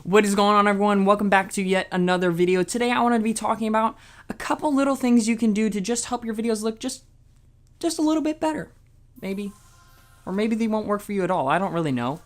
What is going on, everyone? Welcome back to yet another video. Today I wanted to be talking about a couple little things you can do to just help your videos look just a little bit better. Maybe. Or maybe they won't work for you at all. I don't really know.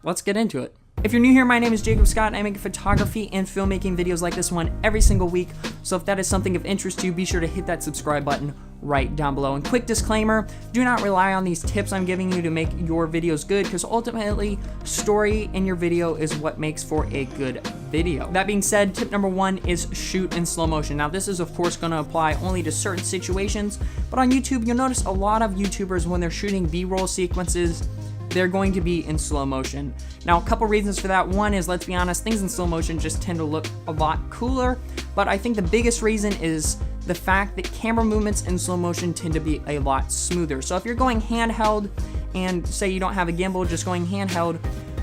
Let's get into it. If you're new here, my name is Jacob Scott, and I make photography and filmmaking videos like this one every single week. So if that is something of interest to you, be sure to hit that subscribe button right down below. And quick disclaimer, do not rely on these tips I'm giving you to make your videos good, because ultimately, story in your video is what makes for a good video. That being said, tip number one is shoot in slow motion. Now this is of course going to apply only to certain situations, but on YouTube, you'll notice a lot of YouTubers, when they're shooting B-roll sequences, they're going to be in slow motion. Now, a couple reasons for that. One is, let's be honest, things in slow motion just tend to look a lot cooler, but I think the biggest reason is the fact that camera movements in slow motion tend to be a lot smoother. So if you're going handheld and say you don't have a gimbal, just going handheld,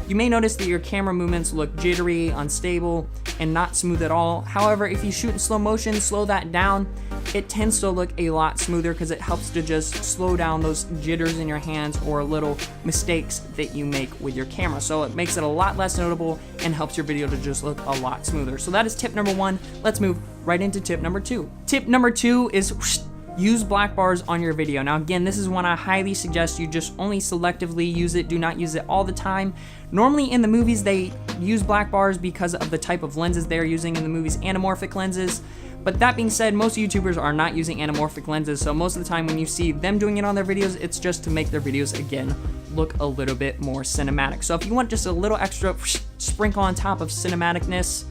you may notice that your camera movements look jittery, unstable, and not smooth at all. However, if you shoot in slow motion, slow that down, it tends to look a lot smoother because it helps to just slow down those jitters in your hands or little mistakes that you make with your camera. So it makes it a lot less notable and helps your video to just look a lot smoother. So that is tip number one. Let's move right into tip number two. Tip number two is use black bars on your video. Now again, this is one I highly suggest you just only selectively use it. Do not use it all the time. Normally in the movies, they use black bars because of the type of lenses they're using in the movies, anamorphic lenses. But that being said, most YouTubers are not using anamorphic lenses, so most of the time when you see them doing it on their videos, it's just to make their videos, again, look a little bit more cinematic. So if you want just a little extra sprinkle on top of cinematicness,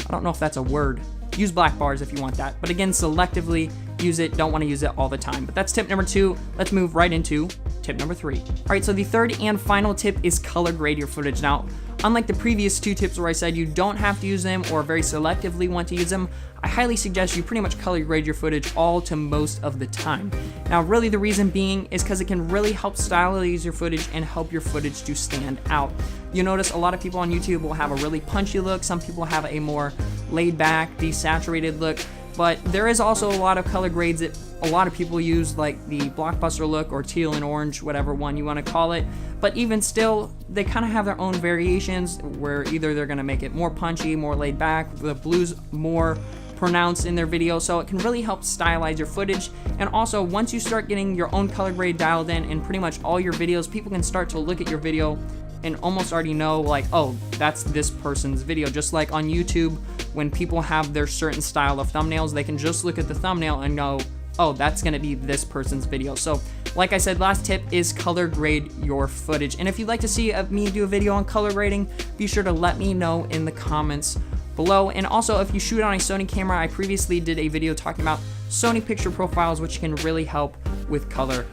I don't know if that's a word, use black bars if you want that. But again, selectively use it, don't want to use it all the time. But that's tip number two. Let's move right into tip number three. All right, so the third and final tip is color grade your footage. Now, unlike the previous two tips where I said you don't have to use them or very selectively want to use them, I highly suggest you pretty much color grade your footage all to most of the time. Now, really the reason being is because it can really help stylize your footage and help your footage to stand out. You'll notice a lot of people on YouTube will have a really punchy look. Some people have a more laid back, desaturated look. But there is also a lot of color grades that a lot of people use, like the blockbuster look or teal and orange, whatever one you want to call it. But even still, they kind of have their own variations where either they're going to make it more punchy, more laid back, the blues more pronounced in their video. So it can really help stylize your footage. And also, once you start getting your own color grade dialed in pretty much all your videos, people can start to look at your video and almost already know, like, oh, that's this person's video. Just like on YouTube, when people have their certain style of thumbnails, they can just look at the thumbnail and know, oh, that's gonna be this person's video. So like I said, last tip is color grade your footage. And if you'd like to see me do a video on color grading, be sure to let me know in the comments below. And also, if you shoot on a Sony camera, I previously did a video talking about Sony picture profiles, which can really help with color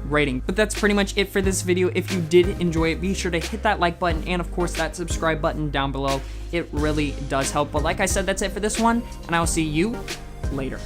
grading. But that's pretty much it for this video. If you did enjoy it, be sure to hit that like button and of course that subscribe button down below. It really does help. But like I said, that's it for this one, and I will see you later.